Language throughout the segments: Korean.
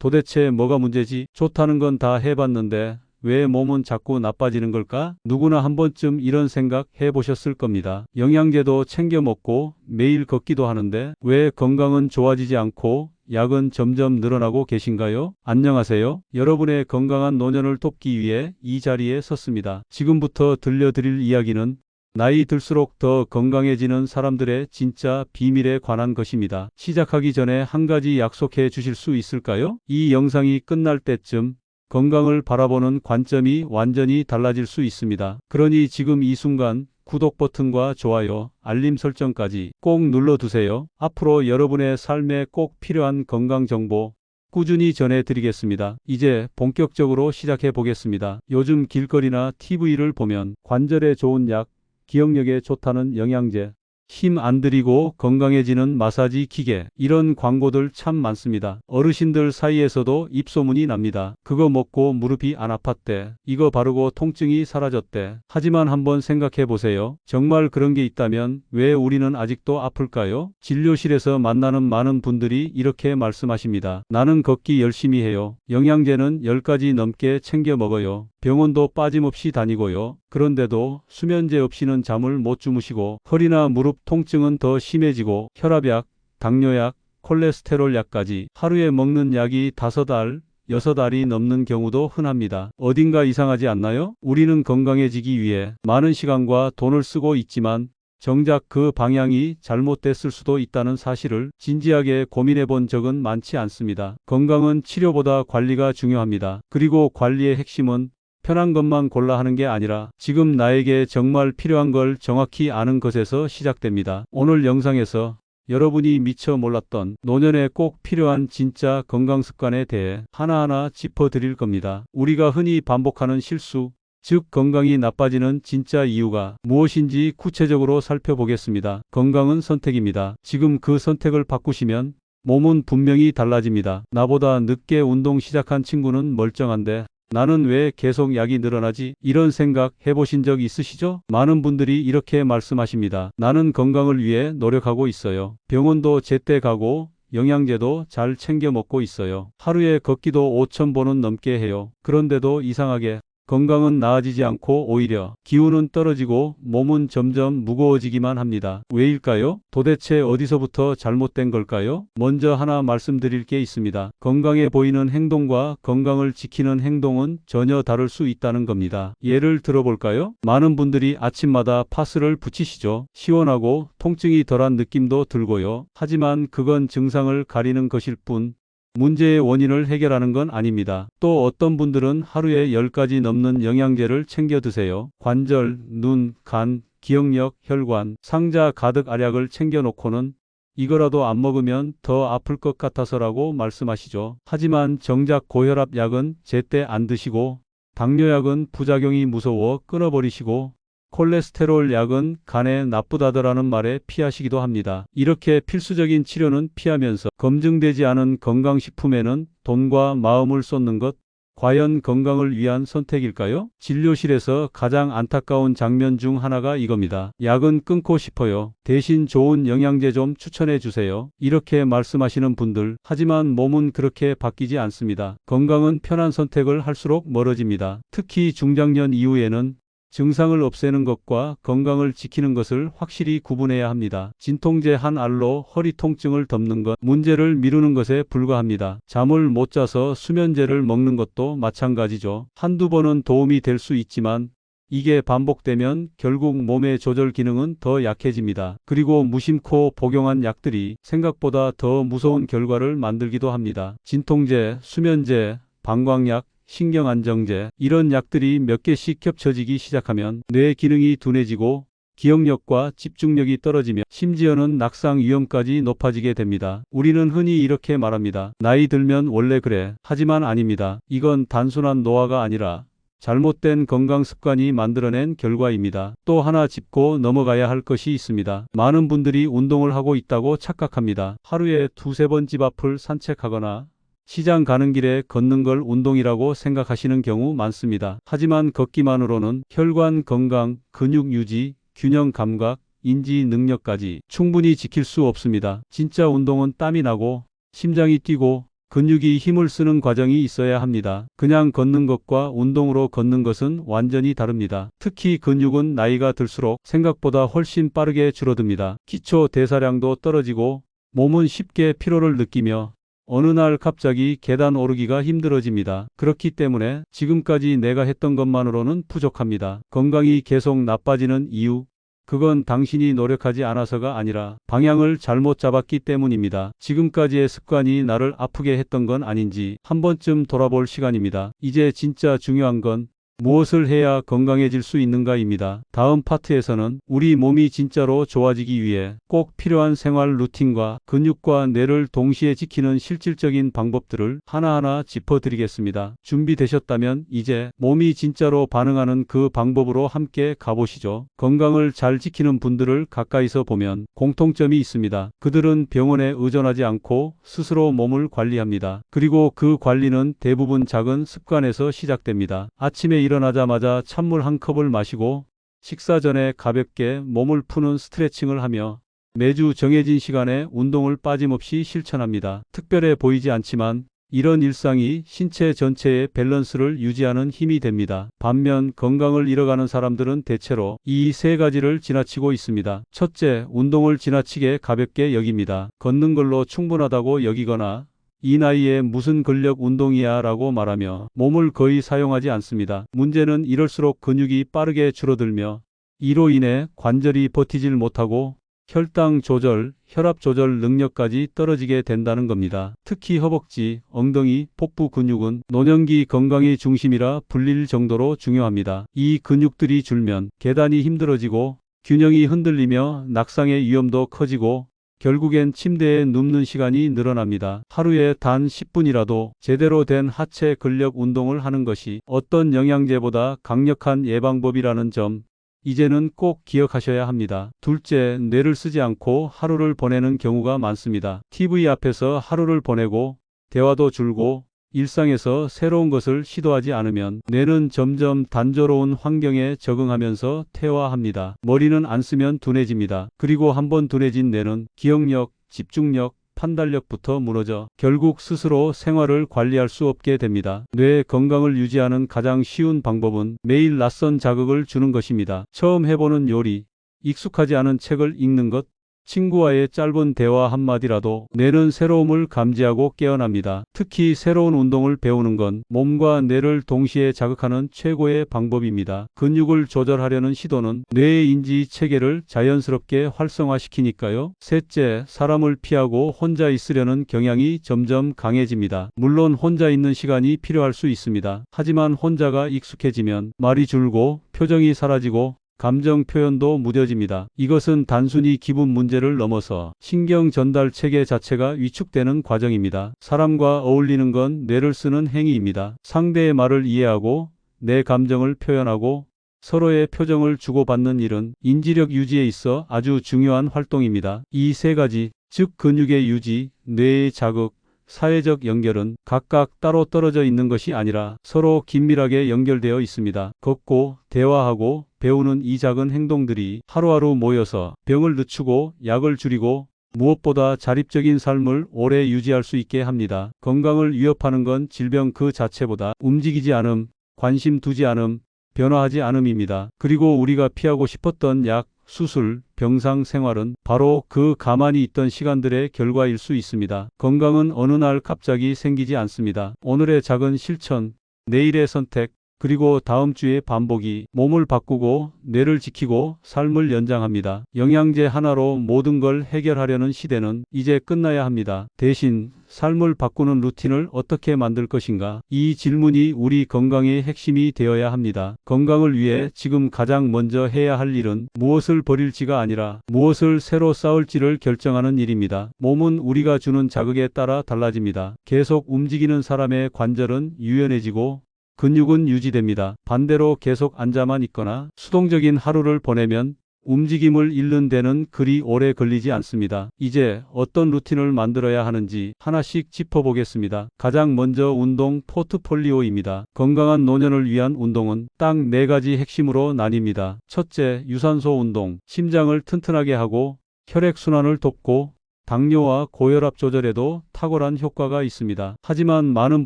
도대체 뭐가 문제지? 좋다는 건 다 해봤는데 왜 몸은 자꾸 나빠지는 걸까? 누구나 한 번쯤 이런 생각 해보셨을 겁니다. 영양제도 챙겨 먹고 매일 걷기도 하는데 왜 건강은 좋아지지 않고 약은 점점 늘어나고 계신가요? 안녕하세요. 여러분의 건강한 노년을 돕기 위해 이 자리에 섰습니다. 지금부터 들려드릴 이야기는 나이 들수록 더 건강해지는 사람들의 진짜 비밀에 관한 것입니다. 시작하기 전에 한 가지 약속해 주실 수 있을까요? 이 영상이 끝날 때쯤 건강을 바라보는 관점이 완전히 달라질 수 있습니다. 그러니 지금 이 순간 구독 버튼과 좋아요, 알림 설정까지 꼭 눌러두세요. 앞으로 여러분의 삶에 꼭 필요한 건강 정보 꾸준히 전해드리겠습니다. 이제 본격적으로 시작해 보겠습니다. 요즘 길거리나 TV를 보면 관절에 좋은 약, 기억력에 좋다는 영양제, 힘 안 들이고 건강해지는 마사지 기계, 이런 광고들 참 많습니다. 어르신들 사이에서도 입소문이 납니다. 그거 먹고 무릎이 안 아팠대. 이거 바르고 통증이 사라졌대. 하지만 한번 생각해 보세요. 정말 그런 게 있다면 왜 우리는 아직도 아플까요? 진료실에서 만나는 많은 분들이 이렇게 말씀하십니다. 나는 걷기 열심히 해요. 영양제는 10가지 넘게 챙겨 먹어요. 병원도 빠짐없이 다니고요. 그런데도 수면제 없이는 잠을 못 주무시고 허리나 무릎 통증은 더 심해지고 혈압약, 당뇨약, 콜레스테롤 약까지 하루에 먹는 약이 5알, 6알이 넘는 경우도 흔합니다. 어딘가 이상하지 않나요? 우리는 건강해지기 위해 많은 시간과 돈을 쓰고 있지만 정작 그 방향이 잘못됐을 수도 있다는 사실을 진지하게 고민해 본 적은 많지 않습니다. 건강은 치료보다 관리가 중요합니다. 그리고 관리의 핵심은 편한 것만 골라 하는 게 아니라 지금 나에게 정말 필요한 걸 정확히 아는 것에서 시작됩니다. 오늘 영상에서 여러분이 미처 몰랐던 노년에 꼭 필요한 진짜 건강 습관에 대해 하나하나 짚어드릴 겁니다. 우리가 흔히 반복하는 실수, 즉 건강이 나빠지는 진짜 이유가 무엇인지 구체적으로 살펴보겠습니다. 건강은 선택입니다. 지금 그 선택을 바꾸시면 몸은 분명히 달라집니다. 나보다 늦게 운동 시작한 친구는 멀쩡한데 나는 왜 계속 약이 늘어나지? 이런 생각 해보신 적 있으시죠? 많은 분들이 이렇게 말씀하십니다. 나는 건강을 위해 노력하고 있어요. 병원도 제때 가고 영양제도 잘 챙겨 먹고 있어요. 하루에 걷기도 5,000보는 넘게 해요. 그런데도 이상하게 건강은 나아지지 않고 오히려 기운은 떨어지고 몸은 점점 무거워지기만 합니다. 왜일까요? 도대체 어디서부터 잘못된 걸까요? 먼저 하나 말씀드릴 게 있습니다. 건강해 보이는 행동과 건강을 지키는 행동은 전혀 다를 수 있다는 겁니다. 예를 들어볼까요? 많은 분들이 아침마다 파스를 붙이시죠. 시원하고 통증이 덜한 느낌도 들고요. 하지만 그건 증상을 가리는 것일 뿐 문제의 원인을 해결하는 건 아닙니다. 또 어떤 분들은 하루에 10가지 넘는 영양제를 챙겨 드세요. 관절, 눈, 간, 기억력, 혈관, 상자 가득 알약을 챙겨 놓고는 이거라도 안 먹으면 더 아플 것 같아서라고 말씀하시죠. 하지만 정작 고혈압 약은 제때 안 드시고 당뇨약은 부작용이 무서워 끊어버리시고 콜레스테롤 약은 간에 나쁘다더라는 말에 피하시기도 합니다. 이렇게 필수적인 치료는 피하면서 검증되지 않은 건강식품에는 돈과 마음을 쏟는 것, 과연 건강을 위한 선택일까요? 진료실에서 가장 안타까운 장면 중 하나가 이겁니다. 약은 끊고 싶어요. 대신 좋은 영양제 좀 추천해 주세요. 이렇게 말씀하시는 분들, 하지만 몸은 그렇게 바뀌지 않습니다. 건강은 편한 선택을 할수록 멀어집니다. 특히 중장년 이후에는 증상을 없애는 것과 건강을 지키는 것을 확실히 구분해야 합니다. 진통제 한 알로 허리 통증을 덮는 것, 문제를 미루는 것에 불과합니다. 잠을 못 자서 수면제를 먹는 것도 마찬가지죠. 한두 번은 도움이 될 수 있지만 이게 반복되면 결국 몸의 조절 기능은 더 약해집니다. 그리고 무심코 복용한 약들이 생각보다 더 무서운 결과를 만들기도 합니다. 진통제, 수면제, 방광약, 신경안정제, 이런 약들이 몇 개씩 겹쳐지기 시작하면 뇌 기능이 둔해지고 기억력과 집중력이 떨어지며 심지어는 낙상 위험까지 높아지게 됩니다. 우리는 흔히 이렇게 말합니다. 나이 들면 원래 그래. 하지만 아닙니다. 이건 단순한 노화가 아니라 잘못된 건강 습관이 만들어낸 결과입니다. 또 하나 짚고 넘어가야 할 것이 있습니다. 많은 분들이 운동을 하고 있다고 착각합니다. 하루에 2~3번 집 앞을 산책하거나 시장 가는 길에 걷는 걸 운동이라고 생각하시는 경우 많습니다. 하지만 걷기만으로는 혈관 건강, 근육 유지, 균형 감각, 인지 능력까지 충분히 지킬 수 없습니다. 진짜 운동은 땀이 나고 심장이 뛰고 근육이 힘을 쓰는 과정이 있어야 합니다. 그냥 걷는 것과 운동으로 걷는 것은 완전히 다릅니다. 특히 근육은 나이가 들수록 생각보다 훨씬 빠르게 줄어듭니다. 기초 대사량도 떨어지고 몸은 쉽게 피로를 느끼며 어느 날 갑자기 계단 오르기가 힘들어집니다. 그렇기 때문에 지금까지 내가 했던 것만으로는 부족합니다. 건강이 계속 나빠지는 이유, 그건 당신이 노력하지 않아서가 아니라 방향을 잘못 잡았기 때문입니다. 지금까지의 습관이 나를 아프게 했던 건 아닌지 한 번쯤 돌아볼 시간입니다. 이제 진짜 중요한 건 무엇을 해야 건강해질 수 있는가입니다. 다음 파트에서는 우리 몸이 진짜로 좋아지기 위해 꼭 필요한 생활 루틴과 근육과 뇌를 동시에 지키는 실질적인 방법들을 하나하나 짚어드리겠습니다. 준비되셨다면 이제 몸이 진짜로 반응하는 그 방법으로 함께 가보시죠. 건강을 잘 지키는 분들을 가까이서 보면 공통점이 있습니다. 그들은 병원에 의존하지 않고 스스로 몸을 관리합니다. 그리고 그 관리는 대부분 작은 습관에서 시작됩니다. 아침에 일어나자마자 찬물 한 컵을 마시고 식사 전에 가볍게 몸을 푸는 스트레칭을 하며 매주 정해진 시간에 운동을 빠짐없이 실천합니다. 특별해 보이지 않지만 이런 일상이 신체 전체의 밸런스를 유지하는 힘이 됩니다. 반면 건강을 잃어가는 사람들은 대체로 이 세 가지를 지나치고 있습니다. 첫째, 운동을 지나치게 가볍게 여깁니다. 걷는 걸로 충분하다고 여기거나 이 나이에 무슨 근력 운동이야 라고 말하며 몸을 거의 사용하지 않습니다. 문제는 이럴수록 근육이 빠르게 줄어들며 이로 인해 관절이 버티질 못하고 혈당 조절, 혈압 조절 능력까지 떨어지게 된다는 겁니다. 특히 허벅지, 엉덩이, 복부 근육은 노년기 건강의 중심이라 불릴 정도로 중요합니다. 이 근육들이 줄면 계단이 힘들어지고 균형이 흔들리며 낙상의 위험도 커지고 결국엔 침대에 눕는 시간이 늘어납니다. 하루에 단 10분이라도 제대로 된 하체 근력 운동을 하는 것이 어떤 영양제보다 강력한 예방법이라는 점, 이제는 꼭 기억하셔야 합니다. 둘째, 뇌를 쓰지 않고 하루를 보내는 경우가 많습니다. TV 앞에서 하루를 보내고 대화도 줄고 일상에서 새로운 것을 시도하지 않으면 뇌는 점점 단조로운 환경에 적응하면서 퇴화합니다. 머리는 안 쓰면 둔해집니다. 그리고 한번 둔해진 뇌는 기억력, 집중력, 판단력부터 무너져 결국 스스로 생활을 관리할 수 없게 됩니다. 뇌 건강을 유지하는 가장 쉬운 방법은 매일 낯선 자극을 주는 것입니다. 처음 해보는 요리, 익숙하지 않은 책을 읽는 것, 친구와의 짧은 대화 한마디라도 뇌는 새로움을 감지하고 깨어납니다. 특히 새로운 운동을 배우는 건 몸과 뇌를 동시에 자극하는 최고의 방법입니다. 근육을 조절하려는 시도는 뇌의 인지 체계를 자연스럽게 활성화시키니까요. 셋째, 사람을 피하고 혼자 있으려는 경향이 점점 강해집니다. 물론 혼자 있는 시간이 필요할 수 있습니다. 하지만 혼자가 익숙해지면 말이 줄고 표정이 사라지고 감정 표현도 무뎌집니다. 이것은 단순히 기분 문제를 넘어서 신경 전달 체계 자체가 위축되는 과정입니다. 사람과 어울리는 건 뇌를 쓰는 행위입니다. 상대의 말을 이해하고 내 감정을 표현하고 서로의 표정을 주고받는 일은 인지력 유지에 있어 아주 중요한 활동입니다. 이 세 가지, 즉 근육의 유지, 뇌의 자극, 사회적 연결은 각각 따로 떨어져 있는 것이 아니라 서로 긴밀하게 연결되어 있습니다. 걷고 대화하고 배우는 이 작은 행동들이 하루하루 모여서 병을 늦추고 약을 줄이고 무엇보다 자립적인 삶을 오래 유지할 수 있게 합니다. 건강을 위협하는 건 질병 그 자체보다 움직이지 않음, 관심 두지 않음, 변화하지 않음입니다. 그리고 우리가 피하고 싶었던 약, 수술, 병상 생활은 바로 그 가만히 있던 시간들의 결과일 수 있습니다. 건강은 어느 날 갑자기 생기지 않습니다. 오늘의 작은 실천, 내일의 선택, 그리고 다음 주의 반복이 몸을 바꾸고 뇌를 지키고 삶을 연장합니다. 영양제 하나로 모든 걸 해결하려는 시대는 이제 끝나야 합니다. 대신 삶을 바꾸는 루틴을 어떻게 만들 것인가? 이 질문이 우리 건강의 핵심이 되어야 합니다. 건강을 위해 지금 가장 먼저 해야 할 일은 무엇을 버릴지가 아니라 무엇을 새로 쌓을지를 결정하는 일입니다. 몸은 우리가 주는 자극에 따라 달라집니다. 계속 움직이는 사람의 관절은 유연해지고 근육은 유지됩니다. 반대로 계속 앉아만 있거나 수동적인 하루를 보내면 움직임을 잃는 데는 그리 오래 걸리지 않습니다. 이제 어떤 루틴을 만들어야 하는지 하나씩 짚어보겠습니다. 가장 먼저 운동 포트폴리오입니다. 건강한 노년을 위한 운동은 딱 4가지 핵심으로 나뉩니다. 첫째, 유산소 운동. 심장을 튼튼하게 하고 혈액순환을 돕고 당뇨와 고혈압 조절에도 탁월한 효과가 있습니다. 하지만 많은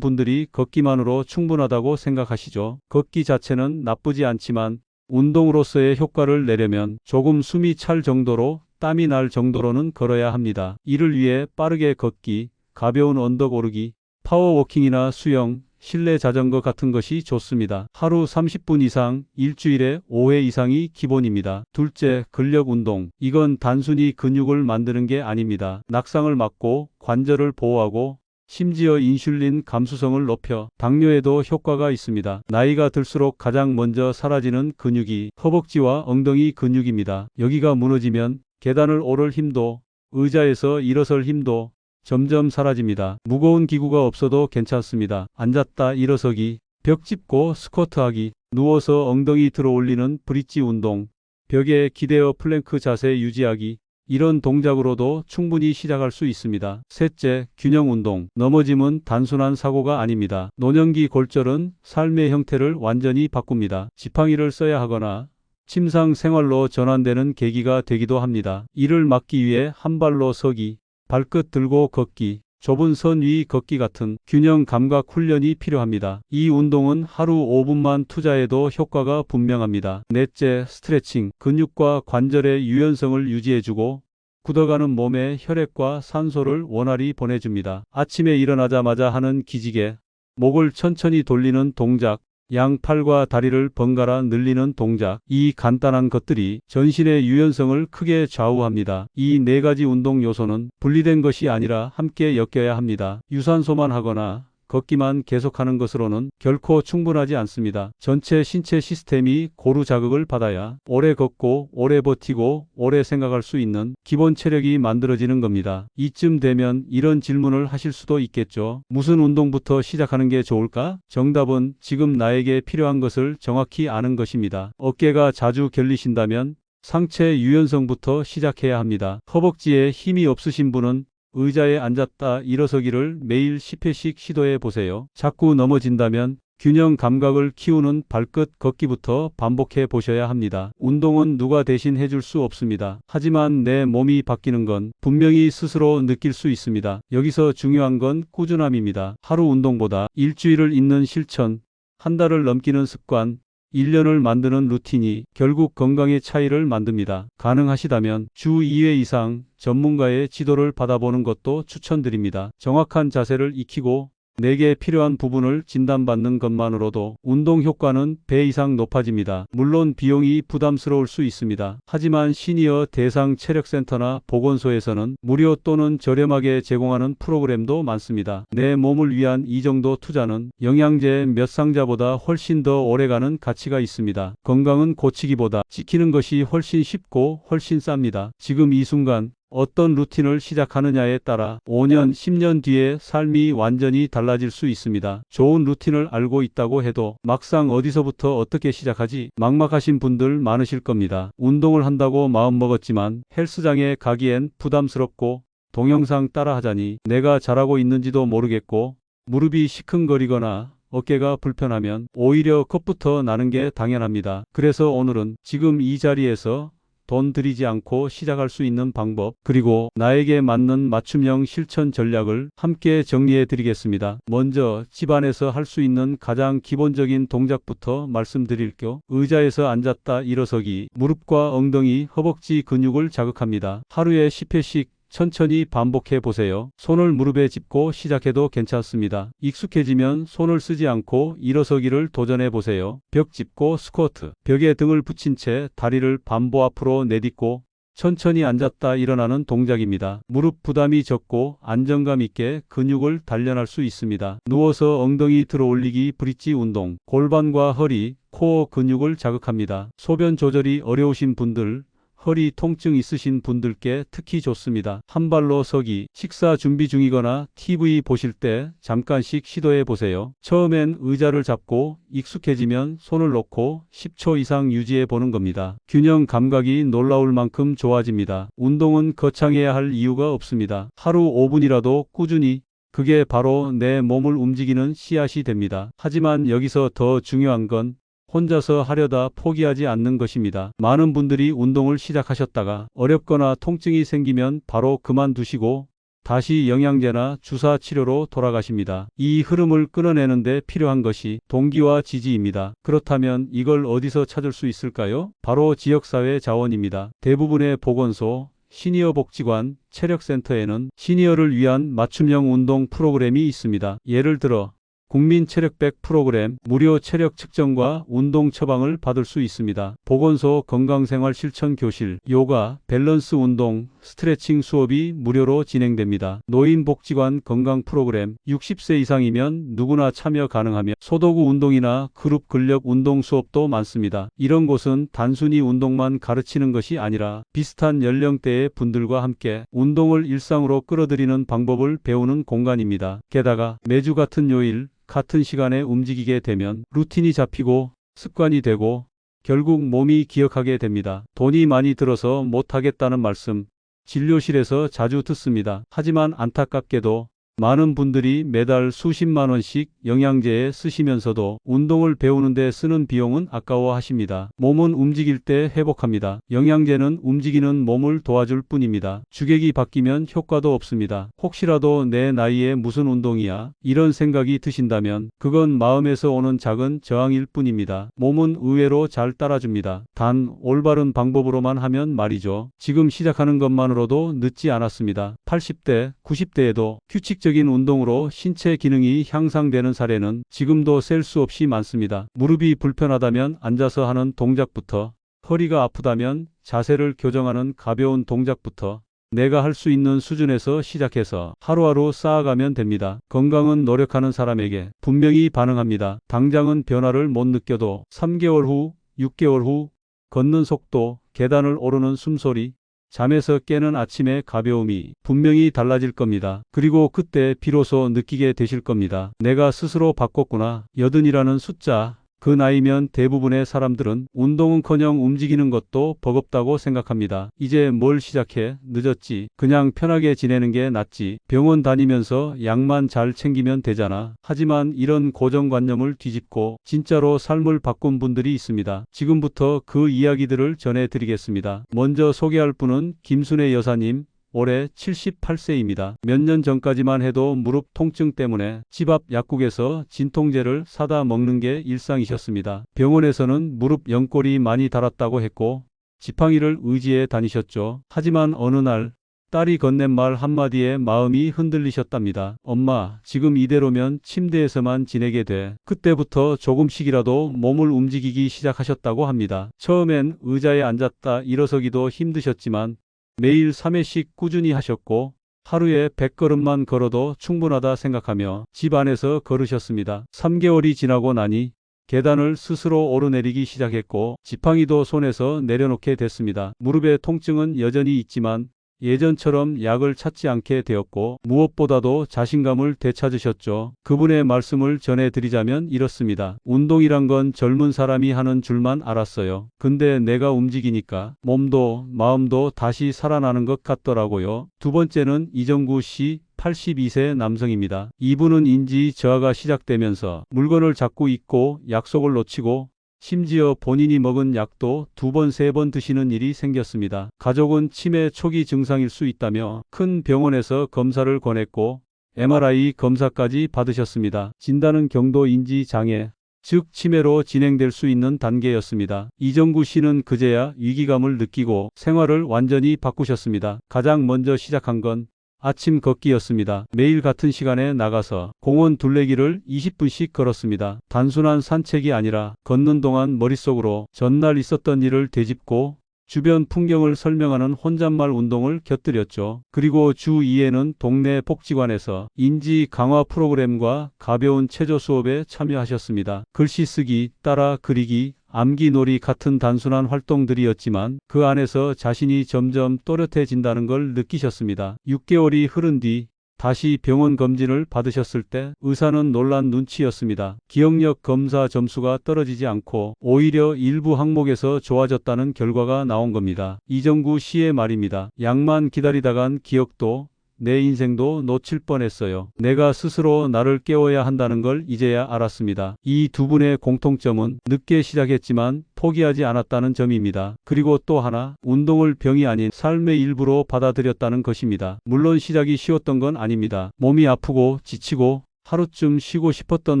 분들이 걷기만으로 충분하다고 생각하시죠. 걷기 자체는 나쁘지 않지만 운동으로서의 효과를 내려면 조금 숨이 찰 정도로 땀이 날 정도로는 걸어야 합니다. 이를 위해 빠르게 걷기, 가벼운 언덕 오르기, 파워워킹이나 수영, 실내 자전거 같은 것이 좋습니다. 하루 30분 이상, 일주일에 5회 이상이 기본입니다. 둘째, 근력 운동. 이건 단순히 근육을 만드는 게 아닙니다. 낙상을 막고 관절을 보호하고 심지어 인슐린 감수성을 높여 당뇨에도 효과가 있습니다. 나이가 들수록 가장 먼저 사라지는 근육이 허벅지와 엉덩이 근육입니다. 여기가 무너지면 계단을 오를 힘도, 의자에서 일어설 힘도 점점 사라집니다. 무거운 기구가 없어도 괜찮습니다. 앉았다 일어서기, 벽 짚고 스쿼트하기, 누워서 엉덩이 들어 올리는 브릿지 운동, 벽에 기대어 플랭크 자세 유지하기, 이런 동작으로도 충분히 시작할 수 있습니다. 셋째, 균형 운동. 넘어짐은 단순한 사고가 아닙니다. 노년기 골절은 삶의 형태를 완전히 바꿉니다. 지팡이를 써야 하거나 침상 생활로 전환되는 계기가 되기도 합니다. 이를 막기 위해 한 발로 서기, 발끝 들고 걷기, 좁은 선 위 걷기 같은 균형 감각 훈련이 필요합니다. 이 운동은 하루 5분만 투자해도 효과가 분명합니다. 넷째, 스트레칭. 근육과 관절의 유연성을 유지해주고 굳어가는 몸에 혈액과 산소를 원활히 보내줍니다. 아침에 일어나자마자 하는 기지개, 목을 천천히 돌리는 동작, 양팔과 다리를 번갈아 늘리는 동작, 이 간단한 것들이 전신의 유연성을 크게 좌우합니다. 이 네 가지 운동 요소는 분리된 것이 아니라 함께 엮여야 합니다. 유산소만 하거나 걷기만 계속하는 것으로는 결코 충분하지 않습니다. 전체 신체 시스템이 고루 자극을 받아야 오래 걷고 오래 버티고 오래 생각할 수 있는 기본 체력이 만들어지는 겁니다. 이쯤 되면 이런 질문을 하실 수도 있겠죠. 무슨 운동부터 시작하는 게 좋을까? 정답은 지금 나에게 필요한 것을 정확히 아는 것입니다. 어깨가 자주 결리신다면 상체 유연성부터 시작해야 합니다. 허벅지에 힘이 없으신 분은 의자에 앉았다 일어서기를 매일 10회씩 시도해 보세요. 자꾸 넘어진다면 균형 감각을 키우는 발끝 걷기부터 반복해 보셔야 합니다. 운동은 누가 대신 해줄 수 없습니다. 하지만 내 몸이 바뀌는 건 분명히 스스로 느낄 수 있습니다. 여기서 중요한 건 꾸준함입니다. 하루 운동보다 일주일을 잇는 실천, 한 달을 넘기는 습관, 1년을 만드는 루틴이 결국 건강의 차이를 만듭니다. 가능하시다면 주 2회 이상 전문가의 지도를 받아보는 것도 추천드립니다. 정확한 자세를 익히고 내게 필요한 부분을 진단받는 것만으로도 운동 효과는 배 이상 높아집니다. 물론 비용이 부담스러울 수 있습니다. 하지만 시니어 대상 체력센터나 보건소에서는 무료 또는 저렴하게 제공하는 프로그램도 많습니다. 내 몸을 위한 이 정도 투자는 영양제 몇 상자보다 훨씬 더 오래가는 가치가 있습니다. 건강은 고치기보다 지키는 것이 훨씬 쉽고 훨씬 쌉니다. 지금 이 순간 어떤 루틴을 시작하느냐에 따라 5년, 10년 뒤에 삶이 완전히 달라질 수 있습니다. 좋은 루틴을 알고 있다고 해도 막상 어디서부터 어떻게 시작하지? 막막하신 분들 많으실 겁니다. 운동을 한다고 마음먹었지만 헬스장에 가기엔 부담스럽고 동영상 따라하자니 내가 잘하고 있는지도 모르겠고 무릎이 시큰거리거나 어깨가 불편하면 오히려 겁부터 나는 게 당연합니다. 그래서 오늘은 지금 이 자리에서 돈 들이지 않고 시작할 수 있는 방법, 그리고 나에게 맞는 맞춤형 실천 전략을 함께 정리해 드리겠습니다. 먼저 집안에서 할 수 있는 가장 기본적인 동작부터 말씀드릴게요. 의자에서 앉았다 일어서기. 무릎과 엉덩이, 허벅지 근육을 자극합니다. 하루에 10회씩 천천히 반복해 보세요. 손을 무릎에 짚고 시작해도 괜찮습니다. 익숙해지면 손을 쓰지 않고 일어서기를 도전해 보세요. 벽 짚고 스쿼트. 벽에 등을 붙인 채 다리를 반보 앞으로 내딛고 천천히 앉았다 일어나는 동작입니다. 무릎 부담이 적고 안정감 있게 근육을 단련할 수 있습니다. 누워서 엉덩이 들어 올리기 브릿지 운동. 골반과 허리, 코어 근육을 자극합니다. 소변 조절이 어려우신 분들, 허리 통증 있으신 분들께 특히 좋습니다. 한 발로 서기. 식사 준비 중이거나 TV 보실 때 잠깐씩 시도해 보세요. 처음엔 의자를 잡고 익숙해지면 손을 놓고 10초 이상 유지해 보는 겁니다. 균형 감각이 놀라울 만큼 좋아집니다. 운동은 거창해야 할 이유가 없습니다. 하루 5분이라도 꾸준히, 그게 바로 내 몸을 움직이는 씨앗이 됩니다. 하지만 여기서 더 중요한 건 혼자서 하려다 포기하지 않는 것입니다. 많은 분들이 운동을 시작하셨다가 어렵거나 통증이 생기면 바로 그만두시고 다시 영양제나 주사 치료로 돌아가십니다. 이 흐름을 끊어내는데 필요한 것이 동기와 지지입니다. 그렇다면 이걸 어디서 찾을 수 있을까요? 바로 지역사회 자원입니다. 대부분의 보건소, 시니어 복지관, 체력센터에는 시니어를 위한 맞춤형 운동 프로그램이 있습니다. 예를 들어 국민체력백 프로그램, 무료 체력 측정과 운동 처방을 받을 수 있습니다. 보건소 건강생활 실천 교실, 요가, 밸런스 운동, 스트레칭 수업이 무료로 진행됩니다. 노인복지관 건강 프로그램, 60세 이상이면 누구나 참여 가능하며 소도구 운동이나 그룹 근력 운동 수업도 많습니다. 이런 곳은 단순히 운동만 가르치는 것이 아니라 비슷한 연령대의 분들과 함께 운동을 일상으로 끌어들이는 방법을 배우는 공간입니다. 게다가 매주 같은 요일, 같은 시간에 움직이게 되면 루틴이 잡히고 습관이 되고 결국 몸이 기억하게 됩니다. 돈이 많이 들어서 못하겠다는 말씀 진료실에서 자주 듣습니다. 하지만 안타깝게도 많은 분들이 매달 수십만 원씩 영양제에 쓰시면서도 운동을 배우는데 쓰는 비용은 아까워하십니다. 몸은 움직일 때 회복합니다. 영양제는 움직이는 몸을 도와줄 뿐입니다. 주객이 바뀌면 효과도 없습니다. 혹시라도 내 나이에 무슨 운동이야? 이런 생각이 드신다면 그건 마음에서 오는 작은 저항일 뿐입니다. 몸은 의외로 잘 따라줍니다. 단 올바른 방법으로만 하면 말이죠. 지금 시작하는 것만으로도 늦지 않았습니다. 80대, 90대에도 규칙적인 운동으로 신체 기능이 향상되는 사례는 지금도 셀 수 없이 많습니다. 무릎이 불편하다면 앉아서 하는 동작부터, 허리가 아프다면 자세를 교정하는 가벼운 동작부터 내가 할 수 있는 수준에서 시작해서 하루하루 쌓아가면 됩니다. 건강은 노력하는 사람에게 분명히 반응합니다. 당장은 변화를 못 느껴도 3개월 후, 6개월 후 걷는 속도, 계단을 오르는 숨소리, 잠에서 깨는 아침의 가벼움이 분명히 달라질 겁니다. 그리고 그때 비로소 느끼게 되실 겁니다. 내가 스스로 바꿨구나. 80이라는 숫자. 그 나이면 대부분의 사람들은 운동은커녕 움직이는 것도 버겁다고 생각합니다. 이제 뭘 시작해? 늦었지. 그냥 편하게 지내는 게 낫지. 병원 다니면서 약만 잘 챙기면 되잖아. 하지만 이런 고정관념을 뒤집고 진짜로 삶을 바꾼 분들이 있습니다. 지금부터 그 이야기들을 전해드리겠습니다. 먼저 소개할 분은 김순애 여사님. 올해 78세입니다. 몇 년 전까지만 해도 무릎 통증 때문에 집 앞 약국에서 진통제를 사다 먹는 게 일상이셨습니다. 병원에서는 무릎 연골이 많이 닳았다고 했고 지팡이를 의지해 다니셨죠. 하지만 어느 날 딸이 건넨 말 한마디에 마음이 흔들리셨답니다. 엄마, 지금 이대로면 침대에서만 지내게 돼. 그때부터 조금씩이라도 몸을 움직이기 시작하셨다고 합니다. 처음엔 의자에 앉았다 일어서기도 힘드셨지만 매일 3회씩 꾸준히 하셨고 하루에 100걸음만 걸어도 충분하다 생각하며 집 안에서 걸으셨습니다. 3개월이 지나고 나니 계단을 스스로 오르내리기 시작했고 지팡이도 손에서 내려놓게 됐습니다. 무릎의 통증은 여전히 있지만 예전처럼 약을 찾지 않게 되었고 무엇보다도 자신감을 되찾으셨죠. 그분의 말씀을 전해드리자면 이렇습니다. 운동이란 건 젊은 사람이 하는 줄만 알았어요. 근데 내가 움직이니까 몸도 마음도 다시 살아나는 것 같더라고요. 두 번째는 이정구 씨, 82세 남성입니다. 이분은 인지 저하가 시작되면서 물건을 잡고 있고 약속을 놓치고 심지어 본인이 먹은 약도 2번, 3번 드시는 일이 생겼습니다. 가족은 치매 초기 증상일 수 있다며 큰 병원에서 검사를 권했고 MRI 검사까지 받으셨습니다. 진단은 경도 인지 장애, 즉 치매로 진행될 수 있는 단계였습니다. 이정구 씨는 그제야 위기감을 느끼고 생활을 완전히 바꾸셨습니다. 가장 먼저 시작한 건 아침 걷기였습니다. 매일 같은 시간에 나가서 공원 둘레길을 20분씩 걸었습니다. 단순한 산책이 아니라 걷는 동안 머릿속으로 전날 있었던 일을 되짚고 주변 풍경을 설명하는 혼잣말 운동을 곁들였죠. 그리고 주 2회는 동네 복지관에서 인지 강화 프로그램과 가벼운 체조 수업에 참여하셨습니다. 글씨 쓰기, 따라 그리기, 암기 놀이 같은 단순한 활동들이었지만 그 안에서 자신이 점점 또렷해진다는 걸 느끼셨습니다. 6개월이 흐른 뒤 다시 병원 검진을 받으셨을 때 의사는 놀란 눈치였습니다. 기억력 검사 점수가 떨어지지 않고 오히려 일부 항목에서 좋아졌다는 결과가 나온 겁니다. 이정구 씨의 말입니다. 약만 기다리다간 기억도 내 인생도 놓칠 뻔했어요. 내가 스스로 나를 깨워야 한다는 걸 이제야 알았습니다. 이 두 분의 공통점은 늦게 시작했지만 포기하지 않았다는 점입니다. 그리고 또 하나, 운동을 병이 아닌 삶의 일부로 받아들였다는 것입니다. 물론 시작이 쉬웠던 건 아닙니다. 몸이 아프고 지치고 하루쯤 쉬고 싶었던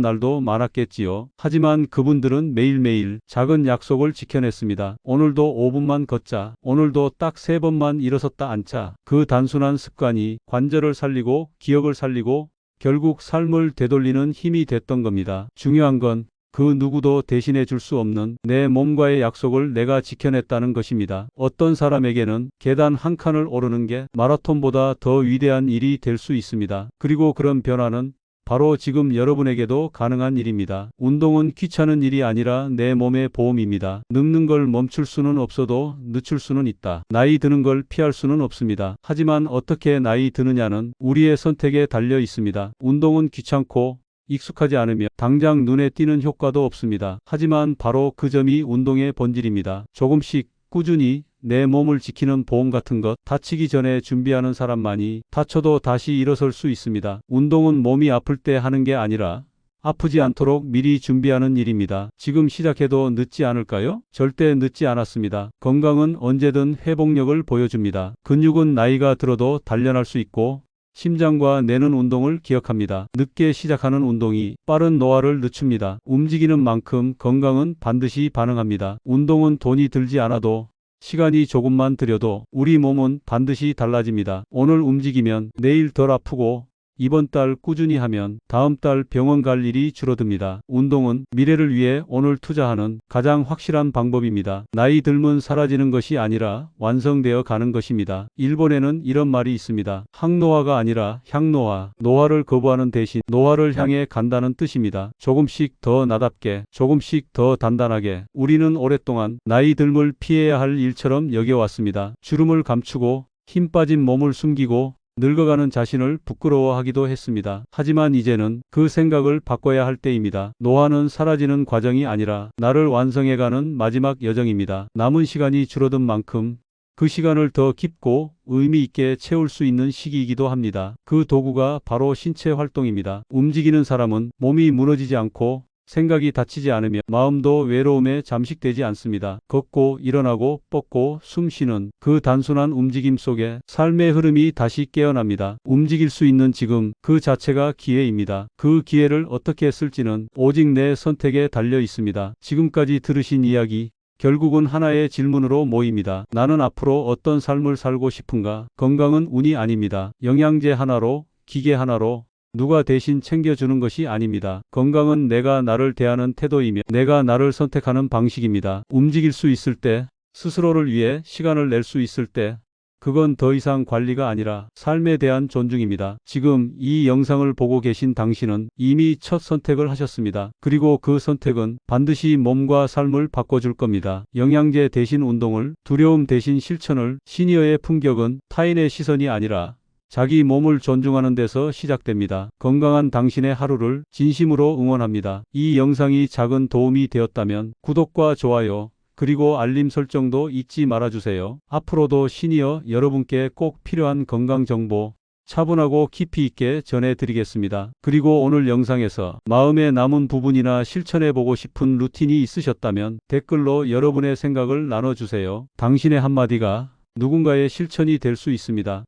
날도 많았겠지요. 하지만 그분들은 매일매일 작은 약속을 지켜냈습니다. 오늘도 5분만 걷자. 오늘도 딱 3번만 일어섰다 앉자. 그 단순한 습관이 관절을 살리고 기억을 살리고 결국 삶을 되돌리는 힘이 됐던 겁니다. 중요한 건 그 누구도 대신해 줄 수 없는 내 몸과의 약속을 내가 지켜냈다는 것입니다. 어떤 사람에게는 계단 한 칸을 오르는 게 마라톤보다 더 위대한 일이 될 수 있습니다. 그리고 그런 변화는 바로 지금 여러분에게도 가능한 일입니다. 운동은 귀찮은 일이 아니라 내 몸의 보험입니다. 늙는 걸 멈출 수는 없어도 늦출 수는 있다. 나이 드는 걸 피할 수는 없습니다. 하지만 어떻게 나이 드느냐는 우리의 선택에 달려 있습니다. 운동은 귀찮고 익숙하지 않으며 당장 눈에 띄는 효과도 없습니다. 하지만 바로 그 점이 운동의 본질입니다. 조금씩 꾸준히 내 몸을 지키는 보험 같은 것, 다치기 전에 준비하는 사람만이 다쳐도 다시 일어설 수 있습니다. 운동은 몸이 아플 때 하는 게 아니라 아프지 않도록 미리 준비하는 일입니다. 지금 시작해도 늦지 않을까요? 절대 늦지 않았습니다. 건강은 언제든 회복력을 보여줍니다. 근육은 나이가 들어도 단련할 수 있고 심장과 뇌는 운동을 기억합니다. 늦게 시작하는 운동이 빠른 노화를 늦춥니다. 움직이는 만큼 건강은 반드시 반응합니다. 운동은 돈이 들지 않아도 시간이 조금만 들여도 우리 몸은 반드시 달라집니다. 오늘 움직이면 내일 덜 아프고 이번 달 꾸준히 하면 다음 달 병원 갈 일이 줄어듭니다. 운동은 미래를 위해 오늘 투자하는 가장 확실한 방법입니다. 나이 들면 사라지는 것이 아니라 완성되어 가는 것입니다. 일본에는 이런 말이 있습니다. 항노화가 아니라 향노화. 노화를 거부하는 대신 노화를 향해 간다는 뜻입니다. 조금씩 더 나답게, 조금씩 더 단단하게. 우리는 오랫동안 나이 들물 피해야 할 일처럼 여겨왔습니다. 주름을 감추고 힘 빠진 몸을 숨기고 늙어가는 자신을 부끄러워하기도 했습니다. 하지만 이제는 그 생각을 바꿔야 할 때입니다. 노화는 사라지는 과정이 아니라 나를 완성해가는 마지막 여정입니다. 남은 시간이 줄어든 만큼 그 시간을 더 깊고 의미 있게 채울 수 있는 시기이기도 합니다. 그 도구가 바로 신체 활동입니다. 움직이는 사람은 몸이 무너지지 않고 생각이 다치지 않으며 마음도 외로움에 잠식되지 않습니다. 걷고 일어나고 뻗고 숨쉬는 그 단순한 움직임 속에 삶의 흐름이 다시 깨어납니다. 움직일 수 있는 지금 그 자체가 기회입니다. 그 기회를 어떻게 쓸지는 오직 내 선택에 달려 있습니다. 지금까지 들으신 이야기 결국은 하나의 질문으로 모입니다. 나는 앞으로 어떤 삶을 살고 싶은가? 건강은 운이 아닙니다. 영양제 하나로, 기계 하나로 누가 대신 챙겨주는 것이 아닙니다. 건강은 내가 나를 대하는 태도이며 내가 나를 선택하는 방식입니다. 움직일 수 있을 때, 스스로를 위해 시간을 낼 수 있을 때, 그건 더 이상 관리가 아니라 삶에 대한 존중입니다. 지금 이 영상을 보고 계신 당신은 이미 첫 선택을 하셨습니다. 그리고 그 선택은 반드시 몸과 삶을 바꿔줄 겁니다. 영양제 대신 운동을, 두려움 대신 실천을, 시니어의 품격은 타인의 시선이 아니라 자기 몸을 존중하는 데서 시작됩니다. 건강한 당신의 하루를 진심으로 응원합니다. 이 영상이 작은 도움이 되었다면 구독과 좋아요 그리고 알림 설정도 잊지 말아주세요. 앞으로도 시니어 여러분께 꼭 필요한 건강 정보 차분하고 깊이 있게 전해드리겠습니다. 그리고 오늘 영상에서 마음에 남은 부분이나 실천해보고 싶은 루틴이 있으셨다면 댓글로 여러분의 생각을 나눠주세요. 당신의 한마디가 누군가의 실천이 될 수 있습니다.